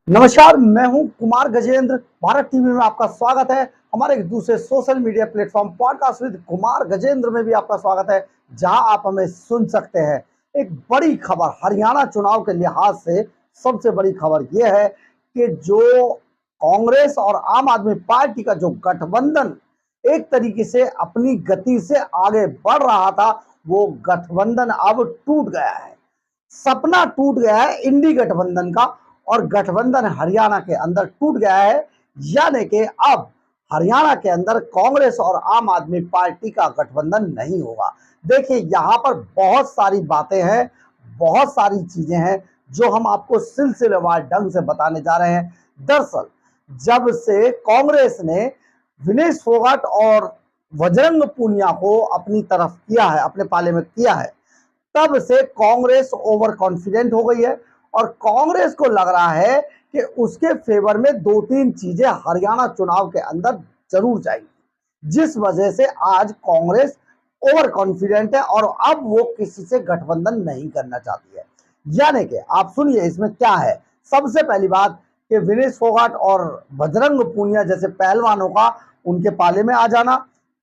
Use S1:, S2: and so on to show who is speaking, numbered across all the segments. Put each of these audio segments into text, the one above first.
S1: नमस्कार, मैं हूं कुमार गजेंद्र। भारत टीवी में आपका स्वागत है। हमारे एक दूसरे social media platform podcast with Kumar Gajendra में भी आपका स्वागत है, जहां आप हमें सुन सकते हैं। एक बड़ी खबर हरियाणा चुनाव के लिहाज से सबसे बड़ी खबर यह है कि जो कांग्रेस और आम आदमी पार्टी का जो गठबंधन एक तरीके से अपनी गति से आगे बढ़ रहा था, वो गठबंधन अब टूट गया है। सपना टूट गया है इंडी गठबंधन का, और गठबंधन हरियाणा के अंदर टूट गया है। यानी कि अब हरियाणा के अंदर कांग्रेस और आम आदमी पार्टी का गठबंधन नहीं होगा। देखिए, यहाँ पर बहुत सारी बातें हैं, बहुत सारी चीजें हैं जो हम आपको सिलसिलेवार ढंग से बताने जा रहे हैं। दरअसल जब से कांग्रेस ने विनेश फोगाट और बजरंग पूनिया को अपनी तरफ किया है, अपने पाले में किया है, तब से कांग्रेस ओवर कॉन्फिडेंट हो गई है। और कांग्रेस को लग रहा है कि उसके फेवर में दो तीन चीजें हरियाणा चुनाव के अंदर जरूर जाएंगी, जिस वजह से आज कांग्रेस ओवर कॉन्फिडेंट है और अब वो किसी से गठबंधन नहीं करना चाहती है। यानी कि आप सुनिए इसमें क्या है। सबसे पहली बात कि विनेश फोगाट और बजरंग पूनिया जैसे पहलवानों का उनके पाले में आ जाना,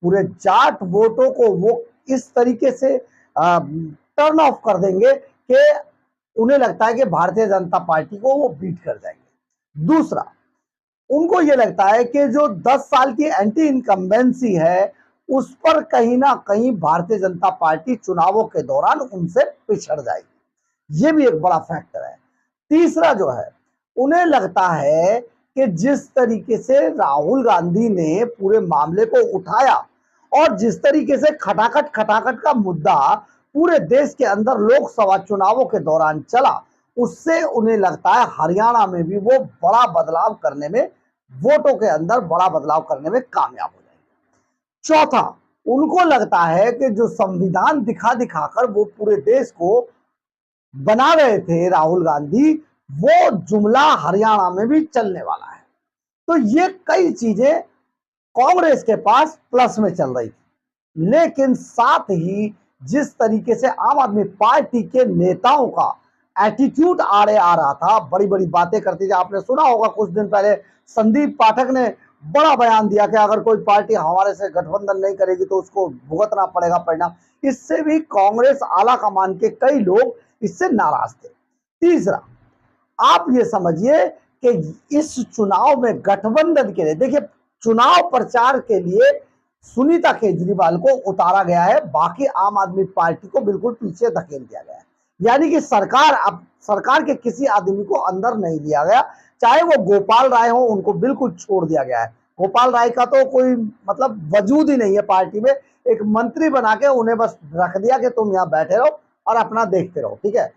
S1: पूरे जाट वोटों को वो इस तरीके से टर्न ऑफ कर देंगे कि उन्हें लगता है कि भारतीय जनता पार्टी को वो बीट कर जाएंगे। दूसरा, उनको ये लगता है कि जो 10 साल की एंटी इनकम्बेंसी है, उस पर कहीं ना कहीं भारतीय जनता पार्टी चुनावों के दौरान उनसे पिछड़ जाएगी। ये भी एक बड़ा फैक्टर है। तीसरा जो है, उन्हें लगता है कि जिस तरीके से राहुल गांधी ने पूरे मामले को उठाया और जिस तरीके से खटाखट खटाखट का मुद्दा पूरे देश के अंदर लोकसभा चुनावों के दौरान चला, उससे उन्हें लगता है हरियाणा में भी वो बड़ा बदलाव करने में, वोटों के अंदर बड़ा बदलाव करने में कामयाब हो जाएंगे। चौथा, उनको लगता है कि जो संविधान दिखा दिखाकर वो पूरे देश को बना रहे थे राहुल गांधी, वो जुमला हरियाणा में भी चलने वाला है। तो ये कई चीजें कांग्रेस के पास प्लस में चल रही थी। लेकिन साथ ही जिस तरीके से आम आदमी पार्टी के नेताओं का एटीट्यूड आड़े आ रहा था, बड़ी बड़ी बातें करती थी। आपने सुना होगा कुछ दिन पहले संदीप पाठक ने बड़ा बयान दिया कि अगर कोई पार्टी हमारे से गठबंधन नहीं करेगी तो उसको भुगतना पड़ेगा परिणाम। इससे भी कांग्रेस आला कमान के कई लोग इससे नाराज थे। तीसरा, आप ये समझिए कि इस चुनाव में गठबंधन के लिए, देखिए, चुनाव प्रचार के लिए सुनीता केजरीवाल को उतारा गया है, बाकी आम आदमी पार्टी को बिल्कुल पीछे धकेल दिया गया है। यानी कि सरकार के किसी आदमी को अंदर नहीं लिया गया, चाहे वो गोपाल राय हो, उनको बिल्कुल छोड़ दिया गया है। गोपाल राय का तो कोई मतलब वजूद ही नहीं है पार्टी में। एक मंत्री बना के उन्हें बस रख दिया कि तुम यहाँ बैठे रहो और अपना देखते रहो, ठीक है।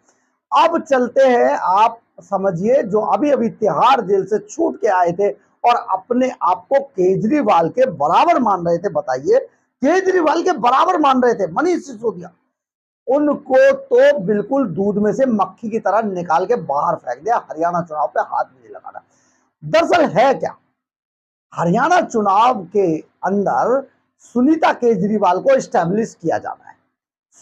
S1: अब चलते हैं, आप समझिए, जो अभी अभी तिहाड़ जेल से छूट के आए थे और अपने आप को केजरीवाल के बराबर मान रहे थे, बताइए, केजरीवाल के बराबर मान रहे थे मनीष सिसोदिया, उनको तो बिल्कुल दूध में से मक्खी की तरह निकाल के बाहर फेंक दिया। हरियाणा चुनाव पे हाथ नहीं लगाना। दरअसल है क्या, हरियाणा चुनाव के अंदर सुनीता केजरीवाल को स्टैब्लिश किया जाना है।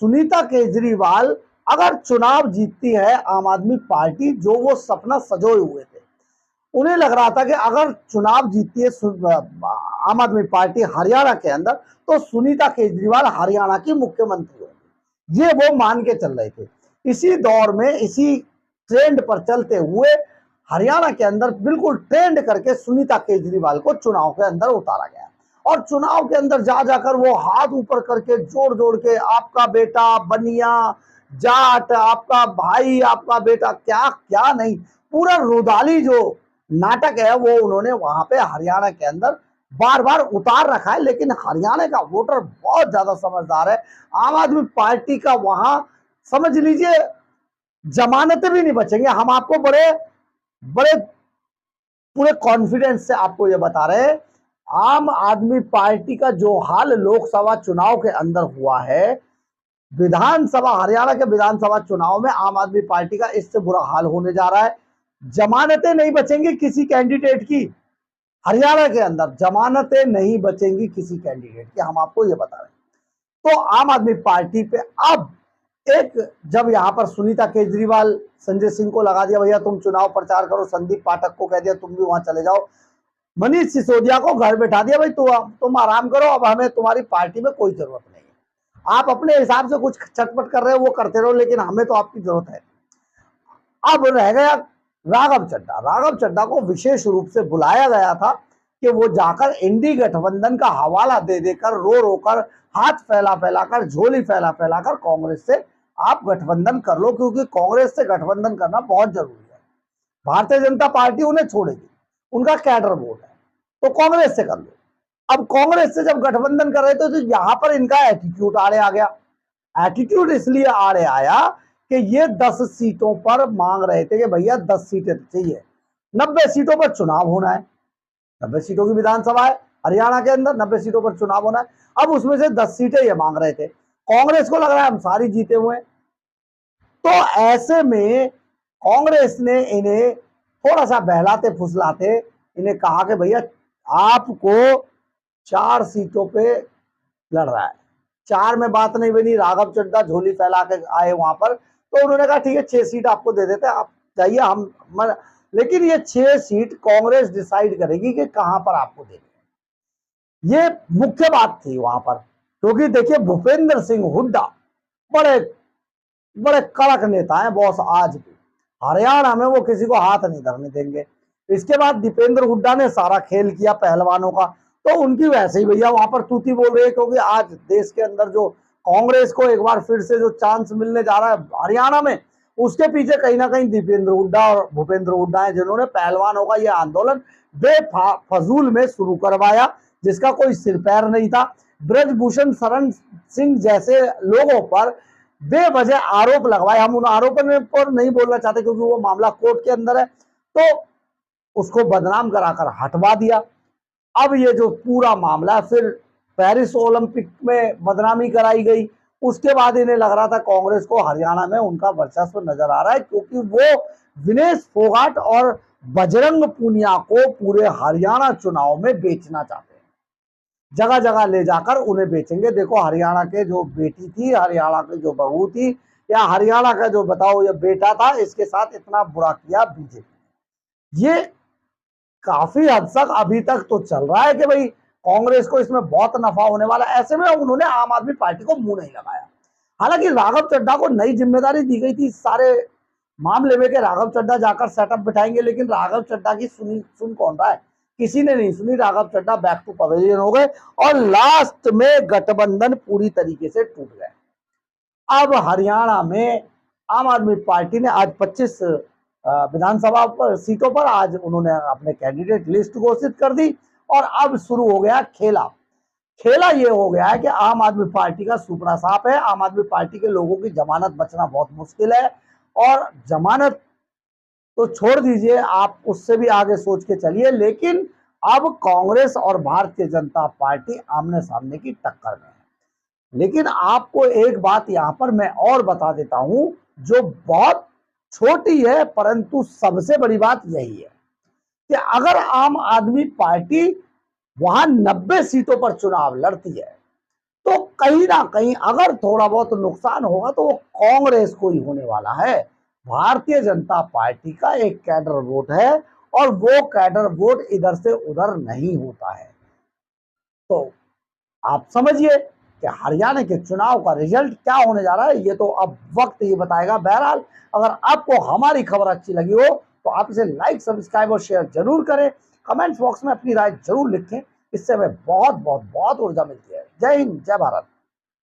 S1: सुनीता केजरीवाल अगर चुनाव जीतती है, आम आदमी पार्टी जो वो सपना सजोए हुए थे, उन्हें लग रहा था कि अगर चुनाव जीतती है आम आदमी पार्टी हरियाणा के अंदर, तो सुनीता केजरीवाल हरियाणा की मुख्यमंत्री होंगी। ये वो मान के चल रहे थे। इसी दौर में, इसी ट्रेंड पर चलते हुए हरियाणा के अंदर बिल्कुल ट्रेंड करके सुनीता केजरीवाल को चुनाव के अंदर उतारा गया। और चुनाव के अंदर जा जाकर वो हाथ ऊपर करके जोड़ जोड़ के आपका बेटा बनिया जाट, आपका भाई, आपका बेटा, क्या क्या नहीं, पूरा रुदाली जो नाटक है वो उन्होंने वहां पे हरियाणा के अंदर बार बार उतार रखा है। लेकिन हरियाणा का वोटर बहुत ज्यादा समझदार है। आम आदमी पार्टी का वहां समझ लीजिए जमानतें भी नहीं बचेंगे। हम आपको बड़े बड़े पूरे कॉन्फिडेंस से आपको ये बता रहे हैं, आम आदमी पार्टी का जो हाल लोकसभा चुनाव के अंदर हुआ है, विधानसभा, हरियाणा के विधानसभा चुनाव में आम आदमी पार्टी का इससे बुरा हाल होने जा रहा है। जमानतें नहीं बचेंगी किसी कैंडिडेट की, हरियाणा के अंदर जमानतें नहीं बचेंगी किसी कैंडिडेट की, हम आपको ये बता रहे हैं। तो आम आदमी पार्टी पे अब एक जब यहाँ पर सुनीता केजरीवाल संजय सिंह को लगा दिया, भैया तुम चुनाव प्रचार करो, संदीप पाठक को कह दिया तुम भी वहां चले जाओ, मनीष सिसोदिया को घर बैठा दिया, भाई तुम आराम करो, अब हमें तुम्हारी पार्टी में कोई जरूरत नहीं है, आप अपने हिसाब से कुछ चटपट कर रहे हो वो करते रहो, लेकिन हमें तो आपकी जरूरत है। अब रह गया राघव चड्ढा। राघव चड्ढा को विशेष रूप से बुलाया गया था कि वो जाकर इंडी गठबंधन का हवाला दे देकर, रो रो कर, हाथ फैला फैलाकर, झोली फैला फैलाकर कांग्रेस से आप गठबंधन कर लो, क्योंकि कांग्रेस से गठबंधन करना बहुत जरूरी है। भारतीय जनता पार्टी उन्हें छोड़ेगी, उनका कैडर वोट है, तो कांग्रेस से कर लो। अब कांग्रेस से जब गठबंधन कर रहे थे तो यहां पर इनका एटीट्यूड आड़े आ गया। एटीट्यूड इसलिए आड़े आया कि ये 10 सीटों पर मांग रहे थे कि भैया 10 सीटें चाहिए, 90 सीटों पर चुनाव होना है, 90 सीटों की विधानसभा है हरियाणा के अंदर, 90 सीटों पर चुनाव होना है। अब उसमें से 10 सीटें ये मांग रहे थे, कांग्रेस को लग रहा है हम सारी जीते हुए हैं, तो ऐसे में कांग्रेस ने इन्हें थोड़ा सा बहलाते फुसलाते इन्हें कहा कि भैया आपको 4 सीटों पे लड़ रहा है। 4 में बात नहीं बनी, राघव चड्ढा झोली फैला के आए वहां पर, तो उन्होंने कहा ठीक है 6 सीट आपको दे देते हैं, आप जाइए, लेकिन ये 6 सीट कांग्रेस डिसाइड करेगी कि कहां पर आपको देनी है। ये मुख्य बात थी वहां पर, क्योंकि देखिए भूपेंद्र सिंह हुड्डा बड़े बड़े कड़क नेता हैं बॉस, आज भी हरियाणा में वो किसी को हाथ नहीं धरने देंगे। इसके बाद दीपेंद्र हुड्डा ने सारा खेल किया पहलवानों का, तो उनकी वैसे ही भैया वहां पर तूती बोल रही है, क्योंकि आज देश के अंदर जो कांग्रेस को एक बार फिर से जो चांस मिलने जा रहा है हरियाणा में, उसके पीछे कहीं ना कहीं दीपेंद्र हुड्डा और भूपेंद्र हुड्डा है, जिन्होंने पहलवानों का यह आंदोलन बेफजूल में शुरू करवाया, जिसका कोई सिर पैर नहीं था। ब्रजभूषण शरण सिंह जैसे लोगों पर बेवजह आरोप लगवाए, हम उन आरोपों पर नहीं बोलना चाहते क्योंकि वो मामला कोर्ट के अंदर है, तो उसको बदनाम कराकर हटवा दिया। अब ये जो पूरा मामला फिर पेरिस ओलंपिक में बदनामी कराई गई, उसके बाद इन्हें लग रहा था कांग्रेस को हरियाणा में उनका वर्चस्व नजर आ रहा है, क्योंकि वो विनेश फोगाट और बजरंग पूनिया को पूरे हरियाणा चुनाव में बेचना चाहते हैं, जगह जगह ले जाकर उन्हें बेचेंगे। देखो हरियाणा के जो बेटी थी, हरियाणा की जो बहू थी, या हरियाणा का जो बताओ ये बेटा था, इसके साथ इतना बुरा किया बीजेपी। ये काफी हद तक अभी तक तो चल रहा है कि भाई कांग्रेस को इसमें बहुत नफा होने वाला है, ऐसे में उन्होंने आम आदमी पार्टी को मुंह नहीं लगाया। हालांकि राघव चड्ढा को नई जिम्मेदारी दी गई थी इस सारे मामले में कि राघव चड्ढा जाकर सेटअप बिठाएंगे, लेकिन राघव चड्ढा की सुन कौन रहा है, किसी ने नहीं सुनी। Raghav Chadha back to pavilion हो गए और लास्ट में गठबंधन पूरी तरीके से टूट गए। अब हरियाणा में आम आदमी पार्टी ने आज 25 विधानसभा पर सीटों पर आज उन्होंने अपने कैंडिडेट लिस्ट घोषित कर दी, और अब शुरू हो गया खेला। खेला ये हो गया है कि आम आदमी पार्टी का सुपड़ा साफ है, आम आदमी पार्टी के लोगों की जमानत बचना बहुत मुश्किल है, और जमानत तो छोड़ दीजिए, आप उससे भी आगे सोच के चलिए, लेकिन अब कांग्रेस और भारतीय जनता पार्टी आमने सामने की टक्कर में है। लेकिन आपको एक बात यहां पर मैं और बता देता हूं, जो बहुत छोटी है परंतु सबसे बड़ी बात यही है कि अगर आम आदमी पार्टी वहां 90 सीटों पर चुनाव लड़ती है, तो कहीं ना कहीं अगर थोड़ा बहुत नुकसान होगा तो वो कांग्रेस को ही होने वाला है। भारतीय जनता पार्टी का एक कैडर वोट है, और वो कैडर वोट इधर से उधर नहीं होता है। तो आप समझिए कि हरियाणा के चुनाव का रिजल्ट क्या होने जा रहा है, ये तो अब वक्त ही बताएगा। बहरहाल अगर आपको हमारी खबर अच्छी लगी हो तो आप इसे लाइक, सब्सक्राइब और शेयर जरूर करें। कमेंट्स बॉक्स में अपनी राय जरूर लिखें, इससे हमें बहुत बहुत बहुत ऊर्जा मिलती है। जय हिंद, जय भारत।